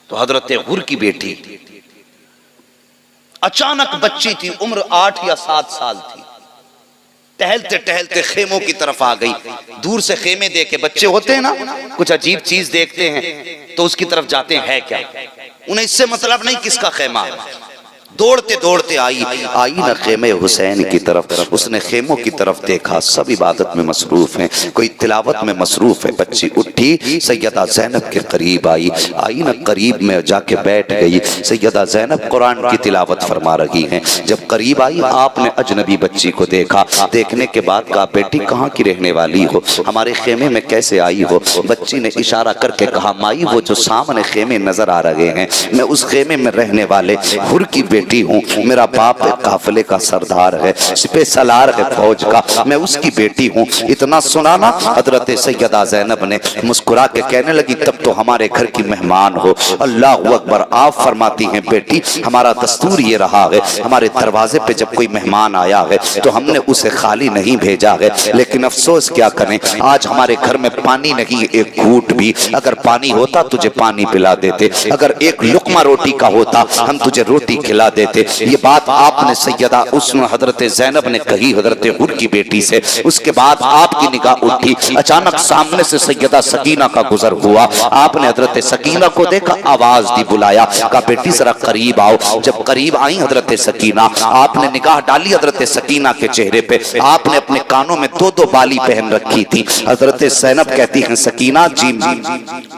تو حضرت غر کی بیٹی اچانک بچی تھی، عمر 8 یا 7 سال تھی، ٹہلتے ٹہلتے خیموں کی طرف آ گئی۔ دور سے خیمے دیکھے، بچے ہوتے ہیں نا کچھ عجیب چیز دیکھتے ہیں تو اس کی طرف جاتے ہیں، ہے کیا؟ انہیں اس سے مطلب نہیں کس کا خیمہ ہے۔ دوڑتے دوڑتے آئی نہ خیمے حسین کی طرف، اس نے خیموں کی طرف دیکھا، سب عبادت میں مصروف ہیں، کوئی تلاوت میں مصروف ہے۔ بچی اٹھی، سیدہ زینب کے قریب آئی نہ قریب میں جا کے بیٹھ گئی۔ سیدہ زینب قرآن کی تلاوت فرما رہی ہیں۔ جب قریب آئی آپ نے اجنبی بچی کو دیکھا، دیکھنے کے بعد کہا بیٹی کہاں کی رہنے والی ہو، ہمارے خیمے میں کیسے آئی ہو؟ بچی نے اشارہ کر کے کہا مائی وہ جو سامنے خیمے نظر آ رہے ہیں میں اس خیمے میں رہنے والے حر کی بیٹی ہوں، میرا باپ قافلے کا سردار ہے، سپہ سالار ہے فوج کا، میں اس کی بیٹی ہوں۔ اتنا سنا نا، حضرت سیدہ زینب نے مسکرا کے کہنے لگی تب تو ہمارے گھر کی مہمان ہو۔ اللہ اکبر۔ آپ فرماتی ہیں بیٹی ہمارا دستور یہ رہا ہے، ہمارے دروازے پہ جب کوئی مہمان آیا ہے تو ہم نے اسے خالی نہیں بھیجا ہے، لیکن افسوس کیا کریں آج ہمارے گھر میں پانی نہیں ایک گھوٹ بھی، اگر پانی ہوتا تجھے پانی پلا دیتے، اگر ایک لقمہ روٹی کا ہوتا ہم تجھے روٹی کھلا دیتے۔ یہ بات آپ نے سیدہ حضرت زینب نے کہی حضرت غر کی بیٹی سے۔ اس کے بعد آپ کی نگاہ اٹھی، اچانک سامنے سے سیدہ سکینہ کا گزر ہوا، آپ نے حضرت سکینہ کو دیکھا، آواز دی، بلایا، کہا بیٹی ذرا قریب آؤ۔ جب قریب آئی حضرت سکینہ، آپ نے نگاہ ڈالی حضرت سکینہ کے چہرے پہ، آپ نے اپنے کانوں میں 2 بالی پہن رکھی تھی۔ حضرت زینب کہتی ہیں سکینہ جی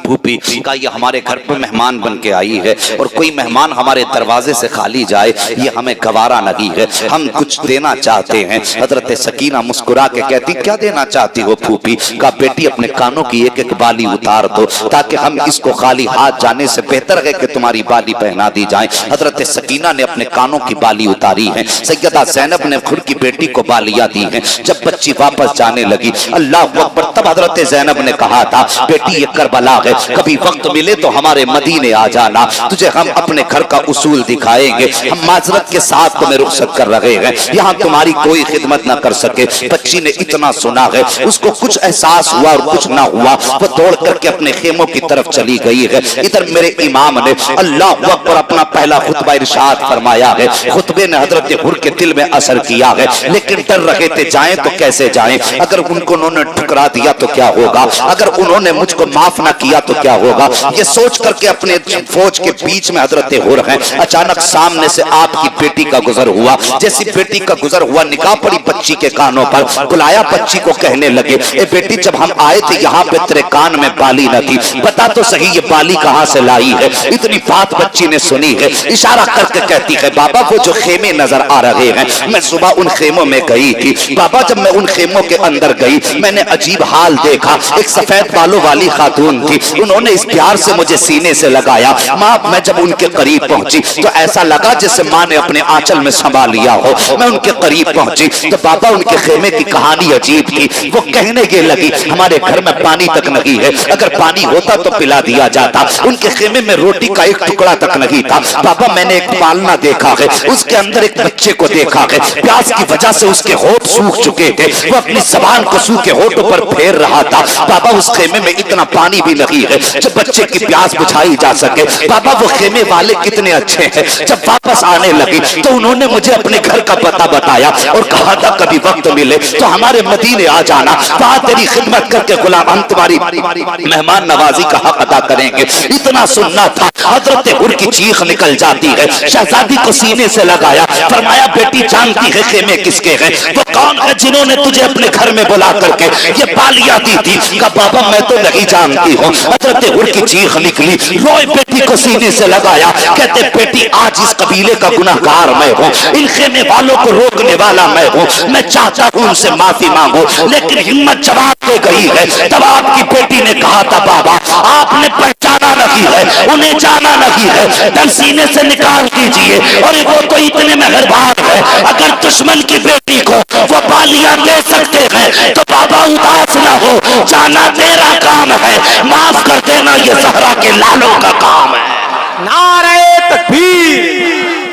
پھوپھی، کہا یہ ہمارے گھر پہ مہمان بن کے آئی ہے اور کوئی مہمان ہمارے دروازے سے خالی جائے یہ ہمیں گوارا نہیں ہے، ہم کچھ دینا چاہتے ہیں۔ حضرت سکینہ مسکرا کے کہتی کیا دینا چاہتی ہو پھوپھی؟ کہا بیٹی اپنے کانوں کی ایک بالی اتار دو تاکہ ہم اس کو خالی ہاتھ جانے سے بہتر ہے کہ تمہاری بالی پہنا دی جائیں۔ حضرت سکینہ نے اپنے کانوں کی بالی اتاری ہے، سیدہ زینب نے خود کی بیٹی کو بالیاں دی ہیں۔ جب بچی واپس جانے لگی اللہ اکبر، تب حضرت زینب نے کہا تھا بیٹی یہ کربلا ہے، کبھی وقت ملے تو ہمارے مدینے آ جانا، تجھے ہم اپنے گھر کا اصول دکھائیں گے، ہم معذرت کے ساتھ تمہیں رخصت کر رہے ہیں، یہاں تمہاری کوئی خدمت نہ کر سکے۔ بچی نے اتنا سنا ہے، اس کو کچھ احساس ہوا اور کچھ نہ ہوا، وہ دوڑ کر کے اپنے خیموں کی طرف چلی گئی ہے۔ ادھر میرے امام نے اللہ اکبر اپنا پہلا خطبہ ارشاد فرمایا ہے، خطبے نے حضرت حر کے دل میں اثر کیا ہے، لیکن ڈر رہے تھے جائیں تو کیسے جائیں، اگر ان کو انہوں نے ٹھکرا دیا تو کیا ہوگا، اگر انہوں نے مجھ کو معاف نہ کیا تو کیا ہوگا، یہ سوچ کر کے اپنے فوج کے بیچ میں حضرت حر ہیں۔ اچانک سامنے سے آپ کی بیٹی کا گزر ہوا، جیسی بیٹی کا گزر ہوا نگاہ پڑی بچی کے کانوں پر، بلایا بچی کو، کہنے لگے اے بیٹی جب ہم آئے تھے یہاں پہ تیرے کان میں بالی نہ تھی، بتا تو صحیح یہ بالی کہاں سے لائی ہے؟ اتنی بات بچی نے سنی ہے، اشارہ کر کے کہتی ہے بابا وہ جو خیمے نظر آ رہے ہیں میں صبح ان خیموں میں گئی تھی، بابا جب میں ان خیموں کے اندر گئی میں نے عجیب حال دیکھا، ایک سفید بالوں والی خاتون تھی، انہوں نے اس پیار سے مجھے سینے سے لگایا، ماں میں جب ان کے قریب پہنچی تو ایسا لگا جیسے ماں نے اپنے آنچل میں سنبھال لیا ہو، میں ان کے قریب پہنچی تو بابا ان کے خیمے کی کہانی عجیب تھی، وہ کہنے یہ لگی ہمارے گھر میں پانی تک نہیں ہے، اگر پانی ہوتا تو پلا دیا جاتا، ان کے خیمے میں روٹی کا ایک ٹکڑا تک نہیں تھا، بابا میں نے ایک پالنا دیکھا ہے، اس کے اندر ایک بچے کو دیکھا ہے، پیاس کی وجہ سے اس کے ہونٹ سوکھ چکے تھے، وہ اپنی زبان کو سوکھے ہونٹوں پر پھیر رہا تھا، بابا اس خیمے میں اتنا پانی بھی نہیں ہے جو بچے کی پیاس بجھائی جا سکے، بابا وہ خیمے والے کتنے اچھے ہیں، جب واپس آنے لگی تو انہوں نے مجھے اپنے گھر کا پتہ بتایا اور کہا تھا کبھی وقت ملے تو ہمارے مدینے آ جانا، وہاں تیری خدمت کر کے غلام ہم تمہاری مہمان نوازی کا حق ادا کریں گے۔ اتنا سننا تھا حضرت حر کی چیخ نکل جاتی ہے، شہزادی کو سینے سے لگایا، فرمایا بیٹی جانتی ہے خیمے کس کے ہیں، وہ کون ہے جنہوں نے تجھے اپنے گھر میں بلا کر کے یہ بالیاں دی تھی؟ کہا بابا میں تو نہیں جانتی ہوں۔ حضرت حر کی چیخ نکلی، روئے بیٹی کو سینے سے لگایا، کہتے بیٹی آج اس قبیلے کا گناہگار میں ہوں، ان خیمے والوں کو روکنے والا میں ہوں، میں چاہتا ہوں ان سے معافی مانگو، لیکن ہمت جواب دے گئی ہے۔ تب آپ کی بیٹی نے کہا تھا بابا آپ نے پہچانا نہیں ہے، انہیں جانا نہیں ہے، دل سینے سے نکال دیجئے، اور وہ تو اتنے مہربان ہے اگر دشمن کی بیٹی کو وہ بالیاں دے سکتے ہیں تو بابا اداس نہ ہو، جانا تیرا کام ہے، معاف کر دینا یہ زہرا کے لالوں کا کام ہے۔ نعرہ تکبیر،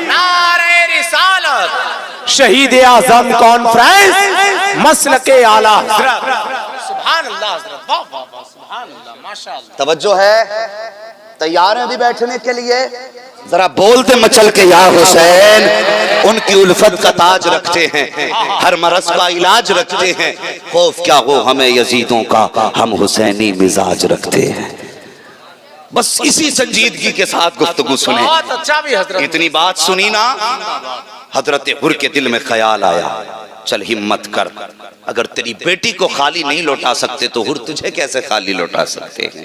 نعرہ رسالت، شہید اعظم کانفرنس، مسلک اعلیٰ حضرت، سبحان اللہ حضرت، واہ واہ واہ، سبحان اللہ، ماشاءاللہ۔ توجہ ہے، تیار ہیں بھی بیٹھنے کے لیے؟ ذرا بولتے مچل کے یا حسین. ان کی الفت کا تاج رکھتے ہیں, ہر مرض کا علاج رکھتے ہیں. خوف کیا ہو ہمیں یزیدوں کا, ہم حسینی مزاج رکھتے ہیں. بس اسی سنجیدگی کے ساتھ گفتگو سنیں. بہت اچھا بھی حضرت. اتنی بات سنی نا, حضرت حر کے دل میں خیال آیا, چل ہمت کر, اگر تیری بیٹی کو خالی نہیں لوٹا سکتے تو حر تجھے کیسے خالی لوٹا سکتے ہیں.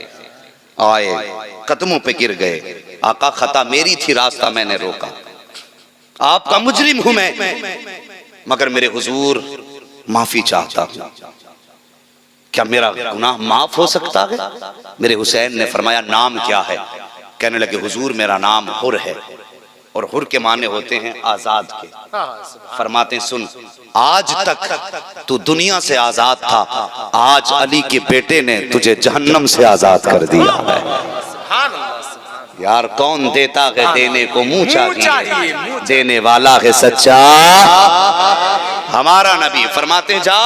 آئے, قدموں پہ گر گئے. آقا خطا میری تھی, راستہ میں نے روکا, آپ کا مجرم ہوں میں, مگر میرے حضور معافی چاہتا ہوں. کیا میرا گناہ معاف ہو سکتا ہے؟ میرے حسین نے فرمایا نام کیا ہے؟ کہنے لگے حضور میرا نام حر ہے, اور حر کے معنی ہوتے ہیں آزاد کے. فرماتے ہیں سن, آج تک تو دنیا سے آزاد تھا, آج علی کے بیٹے نے تجھے جہنم سے آزاد کر دیا ہے. یار کون دیتا ہے دینے کو منہ چاہیے, دینے والا ہے سچا ہمارا نبی. فرماتے ہیں جا,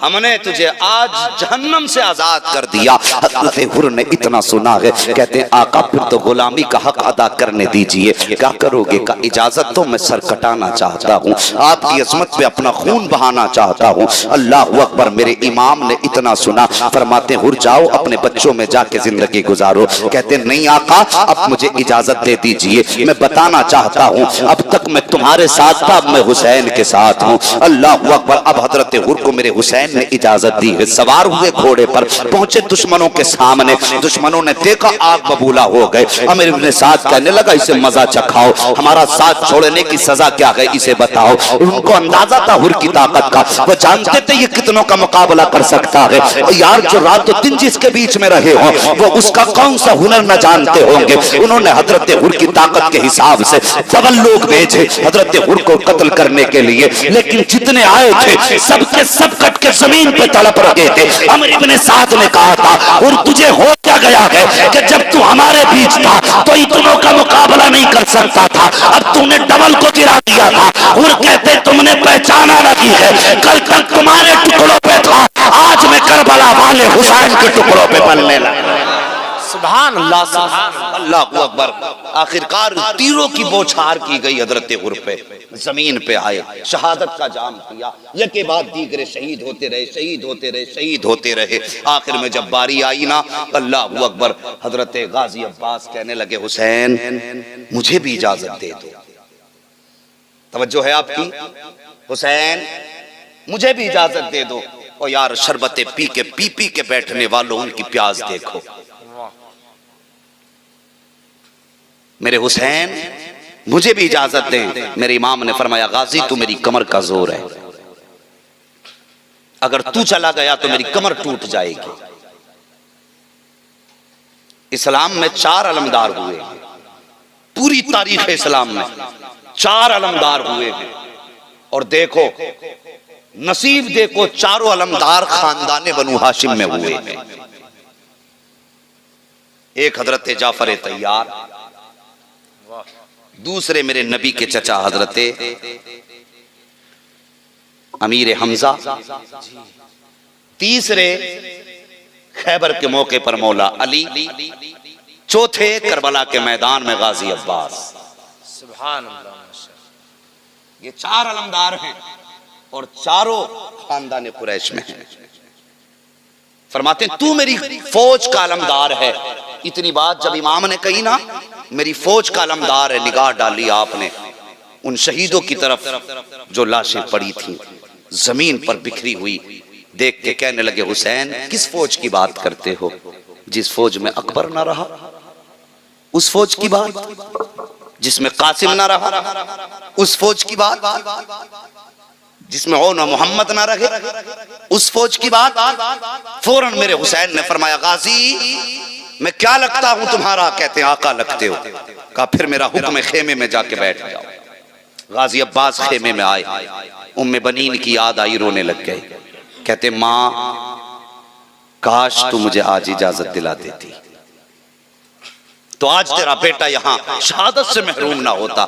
ہم نے تجھے آج جہنم سے آزاد کر دیا. حضرت حر نے اتنا سنا ہے, کہتے ہیں آقا پھر تو غلامی کا حق ادا کرنے دیجئے. کیا کرو گے؟ کا اجازت تو میں سر کٹانا چاہتا ہوں, آپ کی عظمت پہ اپنا خون بہانا چاہتا ہوں. اللہ اکبر. میرے امام نے اتنا سنا, فرماتے ہیں حر جاؤ اپنے بچوں میں جا کے زندگی گزارو. کہتے ہیں نہیں آقا اب مجھے اجازت دے دیجئے, میں بتانا چاہتا ہوں اب تک میں تمہارے ساتھ تھا, اب میں حسین کے ساتھ ہوں. اللہ اکبر. اب حضرت حر کو میرے حسین نے اجازت دی ہے. سوار ہوئے گھوڑے پر, پہنچے دشمنوں کے سامنے. دشمنوں نے دیکھا آگ ببولا ہو گئے. امیر ابن سعد کہنے لگا اسے مزہ چکھاؤ, ہمارا ساتھ چھوڑنے کی سزا کیا ہے اسے بتاؤ. ان کو اندازہ تھا حر کی طاقت کا, وہ جانتے تھے یہ کتنوں کا مقابلہ کر سکتا ہے. یار جو رات و دن جس کے بیچ میں رہے ہوں وہ اس کا کون سا ہنر نہ جانتے ہوں گے. انہوں نے حضرت حر کی طاقت کے حساب سے ڈبل لوگ بھیجے حضرت حر کو قتل کرنے کے لیے, لیکن جتنے آئے تھے سب کے سب کٹ کے زمین پہ تڑپ رہے تھے. عمر ابن سعد نے کہا تھا اور تجھے ہو کیا گیا ہے کہ جب تو ہمارے بیچ تھا تو اتنوں کا مقابلہ نہیں کر سکتا تھا, اب تو نے ڈبل کو گرا دیا تھا. اور کہتے تم نے پہچانا نہیں ہے, کل تک تمہارے ٹکڑوں پہ تھا, آج میں کربلا والے حسین کے ٹکڑوں پہ پلنے لگا. سبحان اللہ, سبحان اللہ اکبر. آخرکار تیروں کی بوچھار کی گئی حضرت حر پہ, زمین پہ آئے, شہادت کا جام پیا, یکے بعد دیگرے شہید ہوتے رہے, شہید ہوتے رہے, شہید ہوتے رہے. آخر میں جب باری آئی نا, اللہ اکبر, حضرت غازی عباس کہنے لگے حسین مجھے بھی اجازت دے دو. توجہ ہے آپ کی؟ حسین مجھے بھی اجازت دے دو. اور یار شربتیں پی پی کے بیٹھنے والوں ان کی پیاس دیکھو. میرے حسین مجھے بھی اجازت دیں. میرے امام نے فرمایا غازی تو میری کمر کا زور ہے, اگر تو چلا گیا تو میری کمر ٹوٹ جائے گی. اسلام میں 4 علمدار ہوئے, پوری تاریخ اسلام میں 4 علمدار ہوئے ہیں. اور دیکھو نصیب دیکھو, 4 علمدار خاندان بنو ہاشم میں ہوئے ہیں. ایک حضرت جعفر طیار, دوسرے میرے نبی کے چچا حضرت امیر حمزہ, تیسرے خیبر کے موقع پر مولا علی, چوتھے کربلا کے میدان میں غازی عباس. سبحان اللہ. یہ 4 علمدار ہیں اور چاروں خاندان قریش میں ہیں. فرماتے ہیں تو میری فوج کا علمدار ہے. اتنی بات جب امام نے کہی نا میری فوج کا علمدار ہے, نگاہ ڈالی آپ نے ان شہیدوں کی طرف جو لاشیں پڑی تھیں زمین پر بکھری ہوئی, دیکھ کے کہنے لگے حسین کس فوج کی بات کرتے ہو؟ جس فوج میں اکبر نہ رہا اس فوج کی بات, جس میں قاسم نہ رہا اس فوج کی بات, جس میں عون محمد نہ رہے اس فوج کی بات. فوراً میرے حسین نے فرمایا غازی میں کیا لگتا ہوں تمہارا؟ کہتے ہیں آقا لگتے ہو. کہا پھر میرا حکم ہے خیمے میں جا کے بیٹھ جاؤ. غازی عباس خیمے میں آئے, ام بنین کی یاد آئی, رونے لگ گئے. کہتے ماں کاش تو مجھے آج اجازت دلا دیتی تو آج تیرا بیٹا یہاں شہادت سے محروم نہ ہوتا.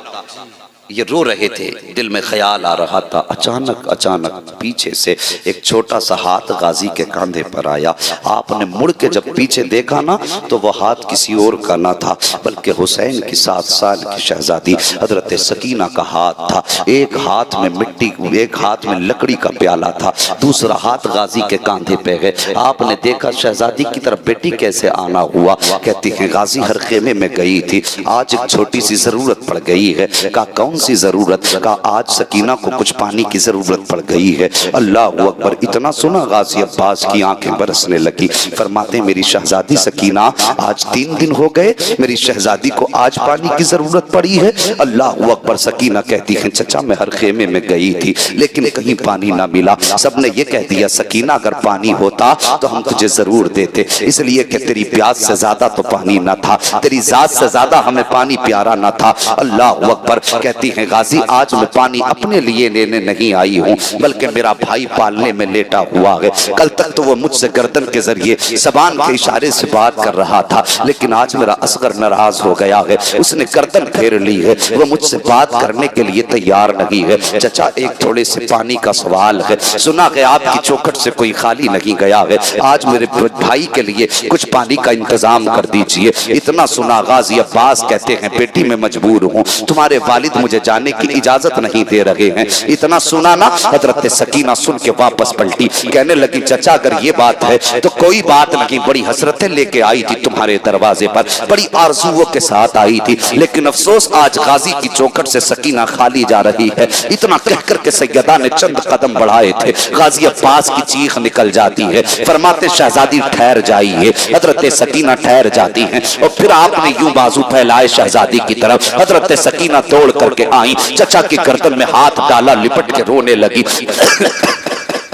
یہ رو رہے تھے، دل میں خیال آ رہا تھا، اچانک پیچھے سے ایک چھوٹا سا ہاتھ غازی کے کاندھے پر آیا۔ آپ نے مڑ کے جب پیچھے دیکھا نا تو وہ ہاتھ کسی اور کا نہ تھا بلکہ حسین کی 7 سال کی شہزادی حضرت سکینہ کا ہاتھ تھا۔ ایک ہاتھ میں مٹی، ایک ہاتھ میں لکڑی کا پیالہ تھا، دوسرا ہاتھ غازی کے کاندھے پہ ہے۔ آپ نے دیکھا شہزادی کی طرف بیٹی کیسے آنا ہوا؟ کہتی ہیں غازی ہر خیمے میں گئی تھی، آج ایک چھوٹی سی ضرورت پڑ گئی ہے۔ کہا کون سی ضرورت؟ کہا آج سکینہ کو کچھ پانی کی ضرورت پڑ گئی ہے۔ اللہ اکبر! اتنا سنا غازی عباس کی آنکھیں برسنے لگی۔ فرماتے میری شہزادی سکینہ آج 3 دن ہو گئے، میری شہزادی کو آج پانی کی ضرورت پڑی ہے۔ اللہ اکبر! سکینہ کہتی ہیں چچا میں ہر خیمے میں گئی تھی لیکن کہیں پانی نہ ملا، سب نے یہ کہہ دیا سکینہ اگر پانی ہوتا تو ہم تجھے ضرور دیتے، اس لیے کہ تیری پیاس سے زیادہ تو پانی نہ تھا، تیری ذات سے زیادہ ہمیں پانی پیارا نہ تھا۔ اللہ اکبر! کہتی ہیں غازی آج میں پانی اپنے لیے لینے نہیں آئی ہوں بلکہ میرا بھائی پالنے میں لیٹا ہوا ہے۔ کل تک تو وہ مجھ سے گردن کے ذریعے زبان کے اشارے سے بات کر رہا تھا لیکن آج میرا اصغر ناراض ہو گیا ہے، اس نے گردن پھیر لی ہے، وہ مجھ سے بات کرنے کے لیے تیار نہیں ہے۔ چچا ایک تھوڑے سے پانی کا سوال ہے، سنا کہ آپ کی چوکھٹ سے کوئی خالی نہیں گیا ہے، آج میرے بھائی کے لیے کچھ پانی کا انتظام کر دیجئے۔ اتنا سنا غازی عباس کہتے ہیں بیٹی میں مجبور ہوں، تمہارے والد مجھے جانے کی اجازت نہیں دے رہے ہیں۔ اتنا سنا نا حضرت سکینہ سن کے واپس پلٹی، کہنے لگی چچا اگر یہ بات ہے تو کوئی بات نہیں، بڑی حسرتیں لے کے آئی تھی تمہارے دروازے پر، بڑی آرزوؤں کے ساتھ آئی تھی لیکن افسوس آج غازی کی چوکھٹ سے سکینہ خالی جا رہی ہے۔ اتنا کہہ کر کے سیدہ نے چند قدم بڑھائے تھے، غازی عباس کی چیخ نکل جاتی ہے، فرماتے شہزادی ٹھہر جائیے۔ حضرت سکینہ ٹھہر جاتی ہیں اور پھر آپ نے یوں بازو پھیلائے شہزادی کی طرف، حضرت سکینہ دوڑ کر کے آئیں، چچا کی گردن میں ہاتھ ڈالا، لپٹ کے رونے لگی۔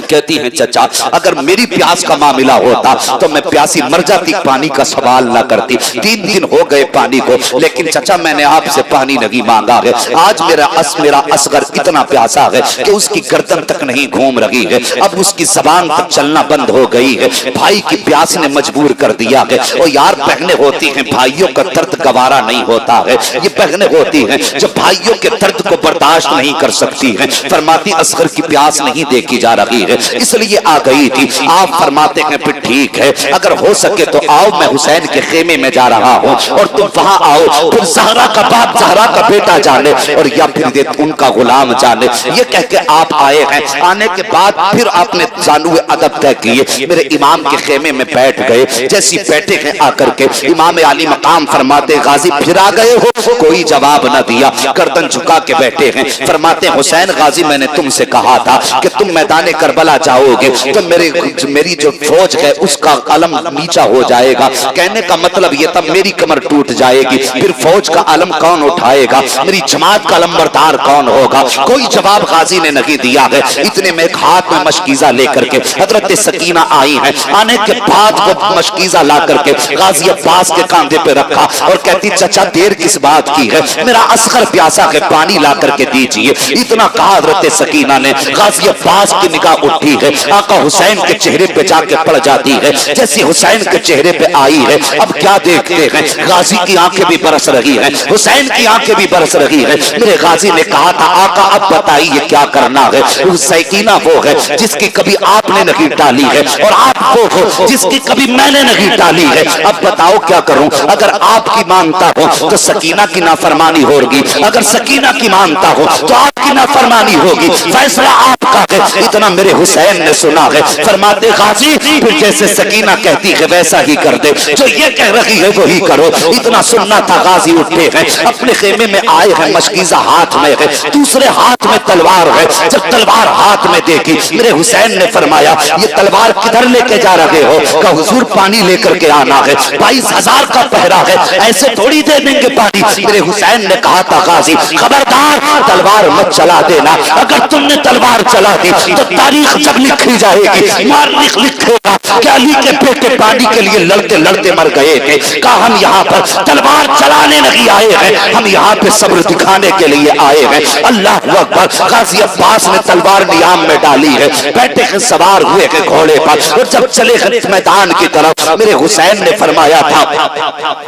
کہتی ہیں چچا اگر میری پیاس کا معاملہ ہوتا تو میں پیاسی مر جاتی، پانی کا سوال نہ کرتی۔ 3 دن ہو گئے پانی کو لیکن چچا میں نے آپ سے پانی نہیں مانگا ہے، آج میرا اصغر اتنا پیاسا ہے کہ اس کی گردن تک نہیں گھوم رہی ہے، اب اس کی زبان تک چلنا بند ہو گئی ہے، بھائی کی پیاس نے مجبور کر دیا ہے۔ اور یار بہنیں ہوتی ہیں بھائیوں کا درد گوارا نہیں ہوتا ہے، یہ بہنیں ہوتی ہیں جو بھائیوں کے درد کو برداشت نہیں کر سکتی ہیں۔ فرماتی اصغر کی پیاس نہیں دیکھی جا رہی ہے اس لیے آ گئی تھی۔ آپ فرماتے ہیں پھر ٹھیک ہے اگر ہو سکے تو آؤ، میں حسین کے خیمے میں جا رہا ہوں اور تم وہاں آؤ، پھر زہرا کا باپ زہرا کا بیٹا جانے اور یا پھر ان کا غلام جانے۔ یہ کہہ کے آپ آئے ہیں، آنے کے بعد پھر آپ نے زانوِ ادب طے کیے، میرے امام کے خیمے میں بیٹھ گئے۔ جیسی بیٹھے ہیں آ کر کے امام علی مقام فرماتے غازی پھر آ گئے ہو؟ کوئی جواب نہ دیا، گردن جھکا کے بیٹھے ہیں۔ فرماتے حسین غازی میں نے تم سے کہا تھا کہ تم میدان کربلا جاؤ گے تو میری جو فوج ہے اس کا علم نیچا ہو جائے گا، کہنے کا مطلب یہ تھا میری کمر ٹوٹ جائے گی، پھر فوج کا علم کون اٹھائے گا، میری جماعت کا علمبردار کون ہوگا؟ کوئی جواب غازی نے نہیں دیا ہے۔ اتنے میں ایک ہاتھ میں مشکیزہ لے کر کے حضرت سکینہ آئی ہیں، آنے کے بعد وہ مشکیزہ لا کر کے غازی عباس کے کاندھے پہ رکھا اور کہتی چچا دیر کس بات کی ہے، میرا اصغر پیاسا ہے، پانی لا کر کے دیجئے۔ اتنا کہا حضرت سکینہ نے، غازی عباس کی نگاہ اٹھی ہے، آقا حسین کے چہرے پہ جا کے پڑ جاتی ہے، جیسی حسین کے چہرے پہ آئی ہے اب کیا دیکھتے ہیں، غازی کی آنکھیں بھی برس رہی ہیں، حسین کی آنکھیں بھی برس رہی ہیں۔ میرے غازی نے کہا تھا آقا اب بتائیے کیا کرنا ہے، سکینہ وہ ہے جس کی کبھی آپ نے نہیں ٹالی ہے اور آپ وہ ہو جس کی کبھی میں نے نہیں ٹالی ہے، اب بتاؤ کیا کروں؟ اگر آپ کی مانتا ہو تو سکینہ کی نافرمانی ہوگی، اگر سکینہ کی مانتا ہو تو آپ کی نافرمانی ہوگی، فیصلہ آپ کا ہے۔ اتنا میرے حسین نے سنا ہے، فرماتے غازی پھر جیسے سکینہ کہتی ہے ویسا ہی کر دے، جو یہ کہہ رہی ہے وہی کرو۔ اتنا سننا تھا، غازی اٹھے ہیں، اپنے خیمے میں آئے ہیں، مشکیزہ ہاتھ میں ہے، دوسرے ہاتھ میں تلوار ہے۔ جب تلوار ہاتھ میں دیکھی میرے حسین نے فرمایا یہ تلوار کدھر لے کے جا رہے ہو؟ کہ حضور پانی لے کر کے آنا ہے، 22,000 کا پہرا ہے، ایسے تھوڑی دے دیں گے پانی۔ میرے حسین نے کہا تھا غازی خبردار تلوار مت چلا دینا، اگر تم نے تلوار چلا دی تو تاریخ جب لکھی جائے گی مورخ لکھے گا کہ علی کے بیٹے پانی کے لیے لڑتے لڑتے مر گئے تھے۔ کہا ہم یہاں پر تلوار چلانے نہیں آئے ہیں، ہم یہاں پہ صبر دکھانے کے لیے آئے ہیں۔ اللہ اکبر! غازی عباس نے تلوار نیام میں ڈالی ہے، بیٹھے ہیں سوار ہوئے ہیں گھوڑے پر اور جب چلے ہیں میدان کی طرف میرے حسین نے فرمایا تھا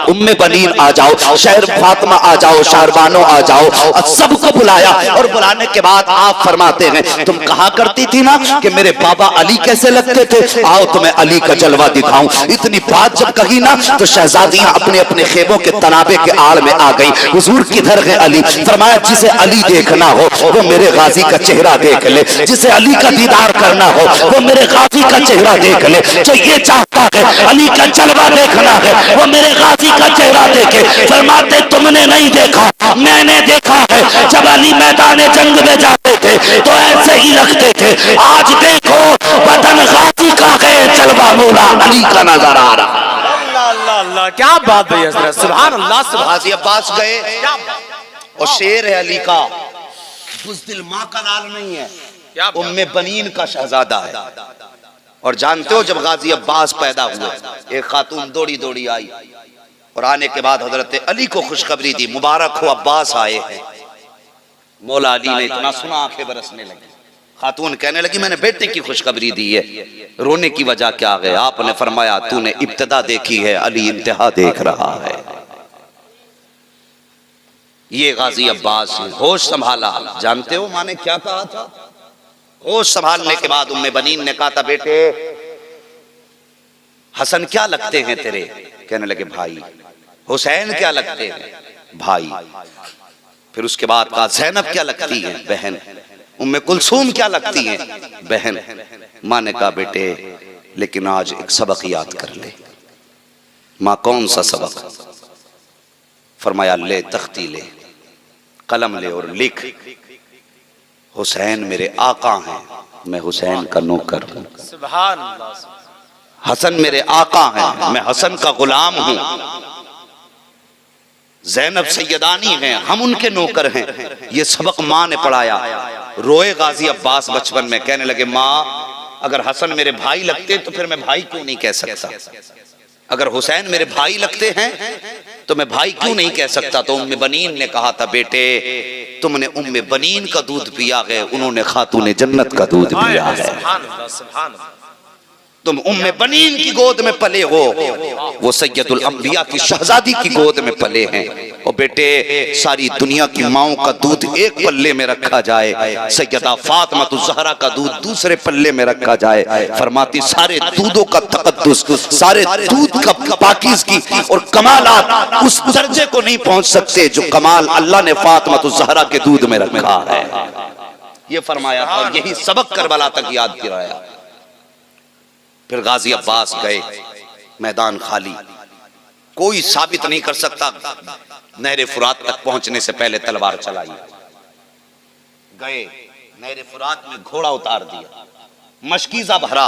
ام بنین آ جاؤ، شہر فاطمہ آ جاؤ، شہربانوں آ جاؤ، سب کو بلایا اور بلانے کے بعد آپ فرماتے ہیں تم کہا کرتی تھی نا کہ میرے بابا علی کیسے لگتے تھے، آؤ تمہیں علی کا جلوہ دکھاؤں۔ اتنی بات جب کہی نا تو شہزادیاں اپنے اپنے خیموں کے تنابے کے آڑ میں آ گئی، حضور کدھر ہے علی؟ فرمایا جسے علی دیکھنا ہو وہ میرے غازی کا چہرہ دیکھ لے، جسے علی کا دیدار کرنا ہو وہ میرے غازی کا چہرہ دیکھ لے، جو یہ چاہتا ہے علی کا جلوہ دیکھنا ہے وہ میرے غازی کا چہرہ دیکھے۔ فرماتے تم نے نہیں دیکھا، میں نے دیکھا ہے، جب علی میدان جنگ میں جاتے تھے تو ایسے ہی رکھتے تھے، آج دیکھو بدن غازی کا ہے، جلوہ مولا علی کا نظر آ رہا۔ اللہ اللہ اللہ، کیا بات ہے حضرت، سبحان اللہ سبحان غازی عباس گئے اور شیر ہے علی کا، بزدل ماں کا لال نہیں ہے، ام بنین کا شہزادہ ہے۔ اور جانتے ہو جب غازی عباس پیدا ہوئے ایک خاتون دوڑی دوڑی آئی اور آنے کے بعد حضرت علی کو خوشخبری دی، مبارک ہو عباس آئے ہیں۔ مولا علی نے اتنا سنا آنکھیں برسنے لگی، خاتون کہنے لگی میں نے بیٹے کی خوشخبری دی ہے، رونے کی وجہ کیا ہے؟ آپ نے فرمایا تو نے ابتدا دیکھی ہے، علی انتہا دیکھ رہا ہے۔ یہ غازی عباس ہے، ہوش سنبھالا۔ جانتے ہو ماں نے کیا کہا تھا؟ ہوش سنبھالنے کے بعد ام بنین نے کہا تھا بیٹے حسن کیا لگتے ہیں تیرے؟ کہنے لگے بھائی۔ حسین کیا لگتے ہیں؟ بھائی۔ پھر اس کے بعد کہا زینب کیا لگتی ہے؟ بہن۔ ام کلثوم کیا لگتی ہیں؟ بہن۔ ماں نے کہا بیٹے لیکن آج ایک سبق یاد کر لے۔ ماں کون سا سبق؟ فرمایا لے تختی لے، قلم لے اور لکھ، حسین میرے آقا ہیں، میں حسین کا نوکر ہوں۔ سبحان اللہ، حسن میرے آقا ہیں، میں حسن کا غلام ہوں۔ زینب سیدانی ہیں، ہم ان کے نوکر ہیں۔ یہ سبق ماں نے پڑھایا۔ روئے غازی عباس بچپن میں، کہنے لگے ماں اگر حسن میرے بھائی لگتے تو پھر میں بھائی کیوں نہیں کہہ سکتا؟ اگر حسین میرے بھائی لگتے ہیں تو میں بھائی کیوں نہیں کہہ سکتا؟ تو ام بنین نے کہا تھا بیٹے تم نے ام بنین کا دودھ پیا ہے، انہوں نے خاتون جنت کا دودھ پیا ہے۔ سبحان اللہ سبحان اللہ، تم ام بنین کی گود میں پلے ہو، وہ سید الانبیاء کی شہزادی کی گود میں پلے ہیں۔ اور بیٹے ساری دنیا کی ماؤں کا دودھ ایک پلے میں رکھا جائے، سیدہ فاطمہ الزہرا کا دودھ دوسرے پلے میں رکھا جائے، فرماتی سارے دودھوں کا تقدس، سارے دودھ کا پاکیزگی اور کمالات اس درجے کو نہیں پہنچ سکتے جو کمال اللہ نے فاطمہ الزہرا کے دودھ میں رکھا ہے۔ یہ فرمایا تھا، یہی سبق کربلا تک یاد کرایا۔ پھر غازی عباس گئے، میدان خالی، کوئی ثابت نہیں کر سکتا نہر فرات تک پہنچنے سے پہلے تلوار چلائی۔ گئے نہر فرات میں گھوڑا اتار دیا، مشکیزہ بھرا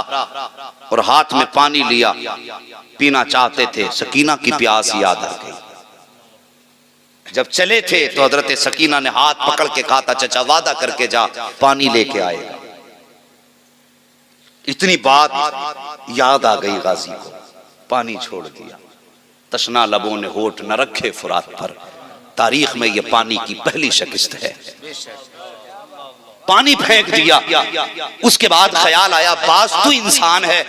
اور ہاتھ میں پانی لیا، پینا چاہتے تھے، سکینہ کی پیاس یاد آ گئی۔ جب چلے تھے تو حضرت سکینہ نے ہاتھ پکڑ کے کہا تھا چچا وعدہ کر کے جا پانی لے کے آئے گا۔ اتنی بات یاد آ گئی غازی کو، پانی چھوڑ دیا۔ تشنا لبوں نے ہونٹ نہ رکھے فرات پر، تاریخ میں یہ پانی کی پہلی شکست ہے۔ پانی پھینک دیا۔ اس کے بعد خیال آیا باز تو انسان ہے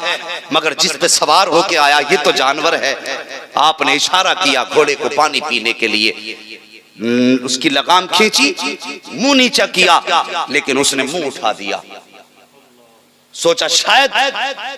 مگر جس پہ سوار ہو کے آیا یہ تو جانور ہے۔ آپ نے اشارہ کیا گھوڑے کو پانی پینے کے لیے، اس کی لگام کھینچی، منہ نیچا کیا لیکن اس نے منہ اٹھا دیا۔ سوچا شاید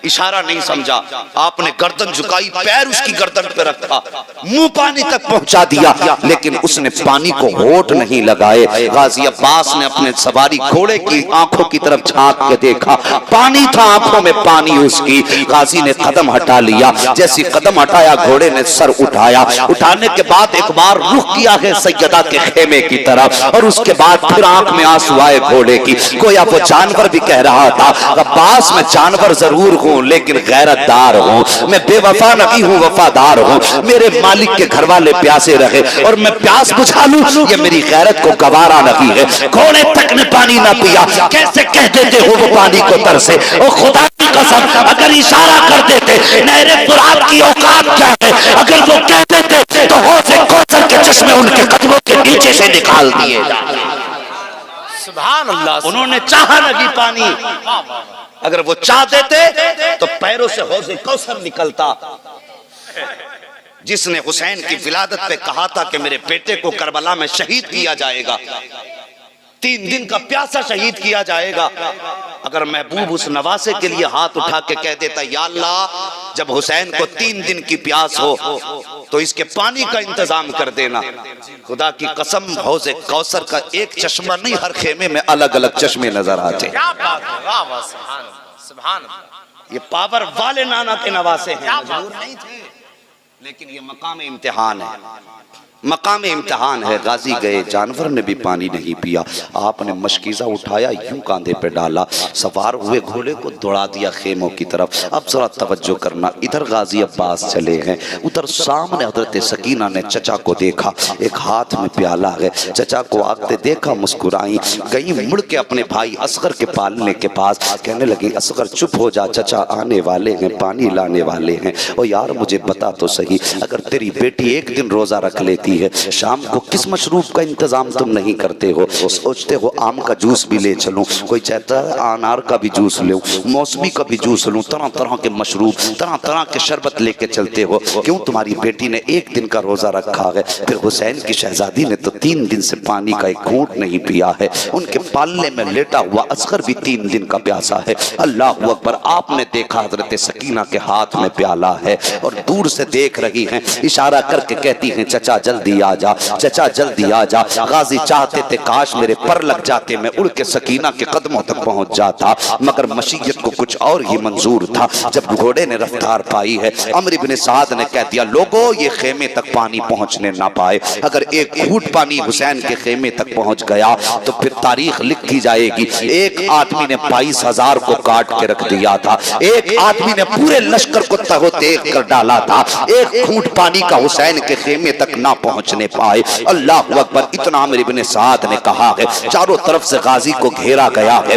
اشارہ نہیں سمجھا، آپ نے گردن جھکائی، پیر اس کی گردن پہ رکھا، منہ پانی تک پہنچا دیا لیکن اس نے پانی کو ہونٹ نہیں لگائے۔ غازی عباس نے اپنے سواری گھوڑے کی آنکھوں کی طرف جھانک کے دیکھا، پانی تھا آنکھوں میں، پانی اس کی۔ غازی نے قدم ہٹا لیا، جیسی قدم ہٹایا گھوڑے نے سر اٹھایا، اٹھانے کے بعد ایک بار رخ کیا ہے سیدہ کے خیمے کی طرف اور اس کے بعد پھر آنکھ میں آنسو آئے گھوڑے کی، گویا وہ جانور بھی کہہ رہا تھا میں جانور ضرور ہوں لیکن غیرت دار ہوں، میں بے وفا نہیں ہوں وفادار ہوں، میرے مالک کے گھر والے پیاسے رہے اور میں پیاس بجھا لوں یہ میری غیرت کو گوارا نہیں ہے۔ گھوڑے تک نے پانی نہ پیا، کیسے کہہ دیتے ہو وہ پانی کو ترسے؟ او خدا کی قسم اگر اشارہ کر دیتے نہر فرات کی اوقات کیا ہے، اگر وہ کہہ دیتے تو حوض کوثر کے چشمے ان کے قدموں کے نیچے سے نکال دیے جاتے۔ سبحان اللہ، انہوں نے چاہا لگی پانی، اگر وہ چاہ دیتے تو پیروں سے حوض کوثر نکلتا۔ جس نے حسین کی ولادت پہ کہا تھا کہ میرے بیٹے کو کربلا میں شہید کیا جائے گا، 3 دن کا پیاسا شہید کیا جائے گا، اگر محبوب اس نواسے کے لیے ہاتھ اٹھا کے کہہ دیتا یا اللہ جب حسین کو 3 دن کی پیاس ہو تو اس کے پانی کا انتظام کر دینا، خدا کی قسم حوض کوثر کا ایک چشمہ نہیں، ہر خیمے میں الگ الگ چشمے نظر آتے۔ کیا بات ہے، واہ واہ، سبحان اللہ، سبحان اللہ۔ یہ پاور والے نانا کے نواسے ہیں، مجبور نہیں تھے، لیکن یہ مقام امتحان ہے، مقام امتحان ہے۔ غازی گئے، جانور نے بھی پانی نہیں پیا، آپ نے مشکیزہ اٹھایا، یوں کاندھے پہ ڈالا، سوار ہوئے گھوڑے کو دوڑا دیا خیموں کی طرف۔ اب ذرا توجہ کرنا، ادھر غازی عباس چلے ہیں، ادھر سامنے حضرت سکینہ نے چچا کو دیکھا، ایک ہاتھ میں پیالہ ہے، چچا کو آگتے دیکھا، مسکرائیں، گئیں مڑ کے اپنے بھائی اصغر کے پالنے کے پاس، کہنے لگی اصغر چپ ہو جا، چچا آنے والے ہیں، پانی لانے والے ہیں۔ او یار مجھے بتا تو صحیح، اگر تیری بیٹی ایک دن روزہ رکھ لیتی ہے، شام کو کس مشروب کا انتظام تم نہیں کرتے ہو؟ سوچتے ہو آم کا جوس بھی لے چلوں، کوئی چاہتا ہے انار کا بھی جوس لوں، موسمی کا بھی جوس لوں، طرح طرح کے مشروب، طرح طرح کے شربت لے کے چلتے ہو، کیوں تمہاری بیٹی نے ایک دن کا روزہ رکھا ہے؟ پھر حسین کی شہزادی نے تو 3 دن سے پانی کا ایک گھونٹ نہیں پیا ہے، ان کے پالنے میں لیٹا ہوا اصغر بھی 3 دن کا پیاسا ہے۔ اللہ اکبر، آپ نے دیکھا حضرت سکینہ کے ہاتھ میں پیالہ ہے اور دور سے دیکھ رہی ہیں، اشارہ کر کے کہتی ہیں چچا جلدی آ جا، چچا جلدی آ جا۔ غازی چاہتے تھے کاش میرے پر لگ جاتے، میں اڑ کے سکینہ کے قدموں تک پہنچ جاتا، مگر مشیت کو کچھ اور ہی منظور تھا۔ جب گھوڑے نے رفتار پائی ہے، عمرو بن سعد نے کہہ دیا لوگو یہ خیمے تک پانی پہنچنے نہ پائے، اگر ایک گھونٹ پانی حسین کے خیمے تک پہنچ گیا تو پھر تاریخ لکھی جائے گی۔ ایک آدمی نے 22,000 کو کاٹ کے رکھ دیا تھا، ایک آدمی نے پورے لشکر کو تہو تیغ کر ڈالا تھا، ایک گھونٹ پانی کا حسین کے خیمے تک نہ پہنچنے پائے۔ اللہ اکبر، اتنا عمرو بن سعد نے کہا ہے، چاروں طرف سے غازی کو گھیرا گیا ہے،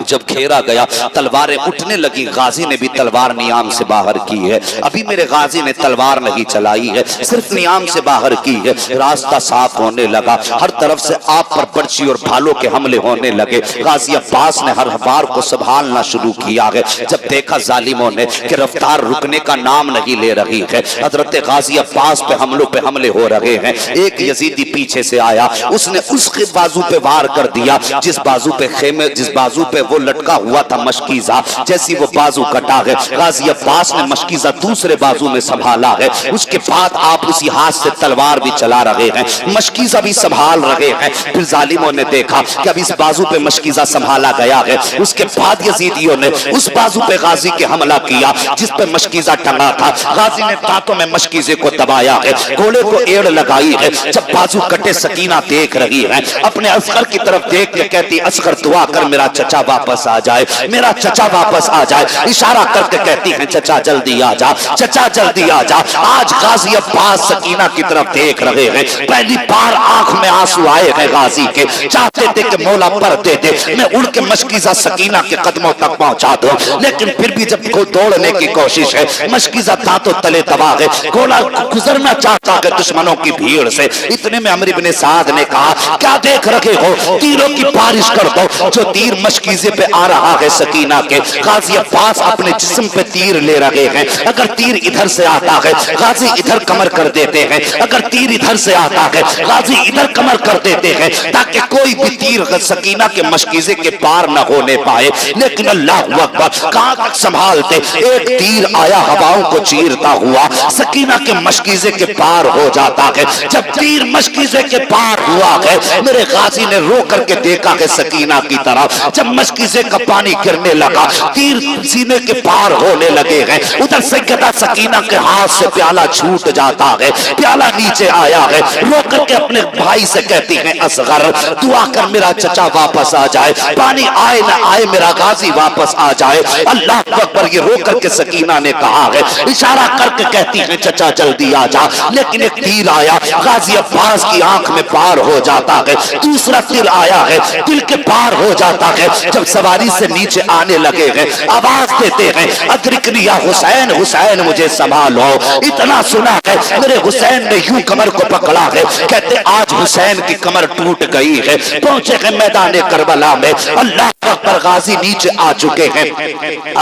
جب گھیرا گیا تلواریں اٹھنے لگی، غازی نے بھی تلوار نیام سے باہر کی ہے، ابھی میرے غازی نے تلوار نہیں چلائی ہے، صرف نیام سے باہر کی ہے، راستہ صاف ہونے لگا، ہر طرف سے آپ پر برچی اور بھالوں کے حملے ہونے لگے، غازی عباس نے ہر بار کو سنبھالنا شروع کیا ہے، جب دیکھا ظالموں نے کہ رفتار رکنے کا نام نہیں لے رہی ہے، حضرت غازی عباس پہ حملوں پہ حملے ہو رہے ہیں، ایک یزیدی پیچھے سے آیا، اس نے اس کے بازو پہ وار کر دیا، جس بازو پہ وہ لٹکا ہوا تھا مشکیزہ، جیسی وہ بازو کٹا ہے، غازی عباس نے مشکیزہ دوسرے بازو میں سنبھالا ہے، اس کے بعد آپ اسی ہاتھ سے تلوار بھی چلا رہے ہیں، مشکیزہ بھی سنبھال رہے ہیں، پھر ظالموں نے دیکھا کہ اب اس بازو پہ مشکیزہ سنبھالا گیا ہے، اس کے بعد یزیدیوں نے اس بازو پہ غازی کے حملہ کیا جس پہ مشکیزہ ٹنگا تھا، غازی نے دانتوں میں مشکیزے کو دبایا ہے، گھوڑے کو ایڑ لگائی ہے، جب بازو کٹے سکینہ دیکھ رہی ہے، اپنے اصغر کی طرف دیکھ کے کہتی اصغر دعا کر میرا چچا واپس آ جائے، میرا چچا واپس آ جائے، اشارہ کر کے کہتی ہیں چچا جلدی آ جا، چچا جلدی آ جا۔ آج غازی عباس سکینہ کی طرف دیکھ رہے ہیں، پہلی بار آنکھ میں آنسو آئے ہیں غازی کے، چاہتے تھے کہ مولا پر دے دے، میں اڑ کے مشکیزہ سکینہ کے قدموں تک پہنچا دوں، لیکن پھر بھی جب کو دوڑنے کی کوشش ہے، مشکیزہ دانتوں تلے دبا ہے، گھوڑا گزرنا چاہتا ہے دشمنوں کی بھیڑ سے، اتنے میں عمرو بن سعد نے کہا کیا دیکھ رکھے ہو، تیروں کی بارش کر دو، جو تیر مشکیزے پہ آ رہا ہے سکینہ کے، غازی عباس اپنے جسم پہ تیر لے رہے ہیں، اگر تیر ادھر سے آتا ہے غازی ادھر کمر کر دیتے ہیں، اگر تیر ادھر سے آتا ہے غازی ادھر کمر کر دیتے ہیں، تاکہ کوئی بھی تیر سکینہ کے مشکیزے کے پار نہ ہونے پائے، لیکن اللہ اکبر کہاں تک سنبھالتے، ایک تیر آیا ہواؤں کو چیرتا ہوا سکینہ کے مشکیزے کے پار ہو جاتا ہے، جب تیر مشکیزے کے پار ہوا ہے، میرے غازی نے رو کر کے دیکھا ہے سکینہ کی طرف، جب مشکیزے کا پانی گرنے لگا، تیر سینے کے پار ہونے لگے ہیں، ادھر سیدہ سکینہ کے ہاتھ سے پیالہ چھوٹ جاتا ہے، پیالہ نیچے آیا ہے، رو کر کے اپنے بھائی سے کہتی ہیں اصغر دعا کر میرا چچا واپس آ جائے، پانی آئے نہ آئے میرا غازی واپس آ جائے۔ اللہ اکبر، یہ رو کر کے سکینہ نے کہا ہے، اشارہ کر کے کہتی ہیں چچا جلدی آ جا، لیکن ایک تیر آیا غازی عباس کی آنکھ میں پار ہو جاتا ہے، دوسرا تیر آیا ہے دل کے پار ہو جاتا ہے، جب اب سواری سے نیچے آنے لگے ہیں، آواز دیتے ہیں ادرکنی یا حسین، حسین مجھے سنبھالو۔ اتنا سنا ہے میرے حسین نے یوں کمر کو پکڑا ہے، کہتے آج حسین کی کمر ٹوٹ گئی ہے۔ پہنچے ہیں میدان کربلا میں، اللہ اکبر، غازی نیچے آ چکے ہیں،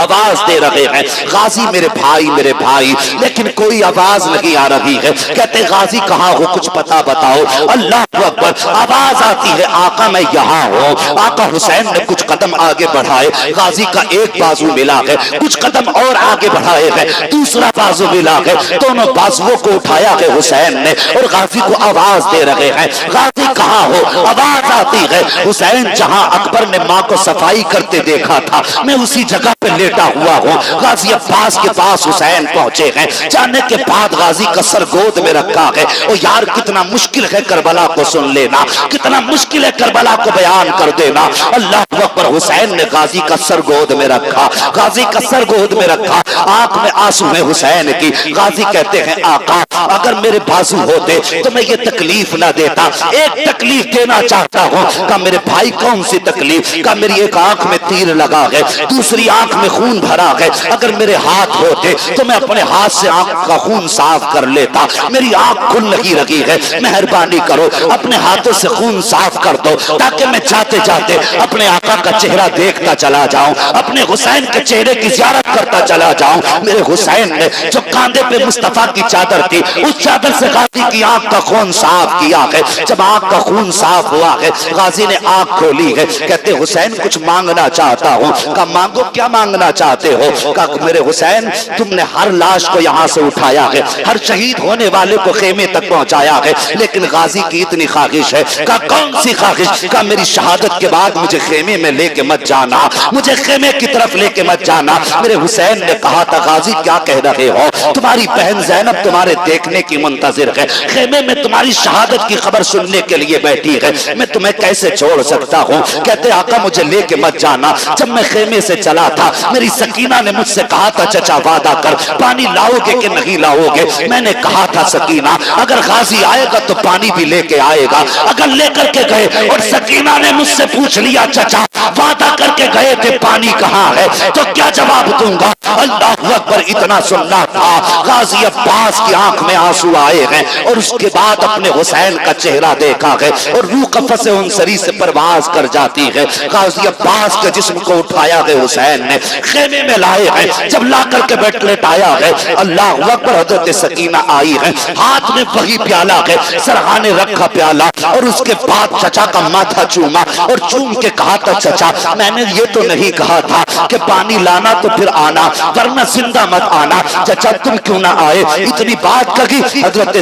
آواز دے رہے ہیں غازی میرے بھائی میرے بھائی، لیکن کوئی آواز نہیں آ رہی ہے۔ کہتے غازی کہاں ہو، کچھ پتہ بتاؤ۔ اللہ اکبر، آواز آتی ہے آقا میں یہاں ہوں۔ آقا حسین نے کچھ قدم آگے بڑھائے، غازی کا ایک بازو ملا ہے، کچھ قدم اور آگے بڑھائے ہیں، دوسرا بازو ملا ہے، دونوں بازووں کو اٹھایا ہے حسین نے اور غازی کو آواز دے رہے ہیں غازی کہاں ہو۔ آواز آتی ہے حسین جہاں اکبر نے ماں کو صفائی کرتے دیکھا تھا میں اسی جگہ پہ لیٹا ہوا ہوں۔ غازی عباس کے پاس حسین پہنچے ہیں، جانے کے بعد غازی کا سر گود میں رکھا ہے۔ اور یار کتنا مشکل ہے کربلا کو سن لینا، کتنا مشکل ہے کربلا کو بیان کر دینا۔ اللہ اکبر، حسین نے غازی کا سر گود میں رکھا، غازی کا سر گود میں رکھا، آنکھ میں آنسو ہے حسین کی۔ غازی کہتے ہیں آقا اگر میرے بازو ہوتے تو میں یہ تکلیف نہ دیتا، ایک تکلیف دینا چاہتا ہوں۔ کہ میرے بھائی کون سی تکلیف؟ کہ میری ایک آنکھ میں تیر لگا ہے، دوسری آنکھ میں خون بھرا ہے، اگر میرے ہاتھ ہوتے تو میں اپنے ہاتھ سے آنکھ کا خون صاف کر لیتا، میری آنکھ کھل نہیں رہی ہے، مہربانی کرو اپنے ہاتھوں سے خون صاف کر دو تاکہ میں جاتے جاتے اپنے آقا کا چہرہ دیکھتا چلا جاؤں، اپنے حسین کے چہرے کی زیارت کرتا چلا جاؤں۔ میرے حسین نے جو کاندھے پہ مصطفیٰ کی چادر تھی اس چادر سے غازی کی آنکھ کا خون صاف کیا ہے۔ جب آنکھ کا خون صاف ہوا ہے غازی نے آنکھ کھولی ہے، کہتے حسین کچھ مانگنا چاہتا ہوں۔ کہا مانگو، کیا مانگنا چاہتے ہو؟ کہا میرے حسین تم نے ہر لاش کو یہاں سے اٹھایا ہے، ہر شہید ہونے والے کو خیمے تک پہنچایا ہے، لیکن غازی کی اتنی خواہش ہے۔ کہا کون سی خواہش؟ کہا میری شہادت کے بعد مجھے خیمے میں لے کے مت جانا، مجھے خیمے کی طرف لے کے مت جانا۔ میرے حسین نے کہا تھا غازی کیا کہہ رہے ہو؟ تمہاری بہن زینب تمہارے دیکھنے کی منتظر ہے، خیمے میں تمہاری شہادت کی خبر سننے کے لیے بیٹھی ہے، میں تمہیں کیسے چھوڑ سکتا ہوں؟ کہتے آقا مجھے لے کے مت جانا۔ جب میں خیمے سے چلا تھا میری سکینہ نے مجھ سے کہا تھا چچا وعدہ کر پانی لاؤ گے کہ نہیں لاؤ گے؟ میں نے کہا تھا سکینہ اگر غازی آئے گا تو پانی بھی لے کے آئے گا، اگر لے کر کے گئے اور سکینہ نے مجھ سے پوچھ لیا چچا وعدہ کر کے گئے تھے پانی کہاں ہے تو کیا جواب دوں گا؟ اللہ اکبر، اتنا سننا تھا۔ غازی عباس کی آنکھ میں آنسو آئے ہیں اور اس کے بعد اپنے حسین کا چہرہ دیکھا ہے اور روح قفس انصری سے پرواز کر جاتی ہے۔ غازی عباس کے جسم کو اٹھایا ہے حسین نے، خیمے میں لائے ہیں، جب لا کر کے بیٹھ لٹایا ہے اللہ اکبر، حضرت سکینہ آئی ہے، ہاتھ میں وہی پیالہ ہے، سرہانے رکھا پیالہ اور اس کے بعد چچا کا ماتھا چوما اور چوم کے کہا تھا چچا میں نے یہ تو نہیں کہا تھا کہ پانی لانا تو پھر آنا ورنہ زندہ مت آنا، چچا تم کیوں نہ آئے؟ اتنی بات کہی، حضرت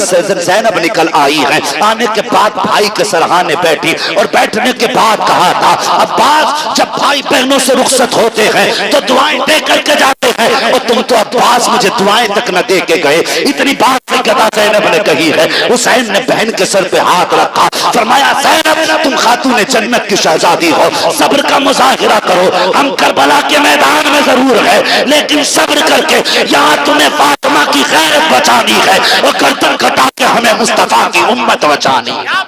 زینب نکل آئی ہے، آنے کے بعد بھائی کے سرہانے بیٹھی اور بیٹھنے کے بعد کہا تھا عباس جب بھائی بہنوں سے رخصت ہوتے ہیں تو دعائیں دے کر کے جاتے ہیں اور تم تو عباس مجھے دعائیں تک نہ دے کے گئے۔ اتنی بات زینب نے کہی ہے، حسین نے بہن کے سر پہ ہاتھ رکھا، فرمایا زینب تم خاتون جنت کی شہزادی ہو، صبر کا مظاہرہ کرو، ہم کربلا کے میدان میں ضرور ہے لیکن صبر کر کے یہاں تمہیں فاطمہ کی غیرت بچانی ہے اور گردن کٹا کے ہمیں مصطفیٰ کی امت بچانی ہے۔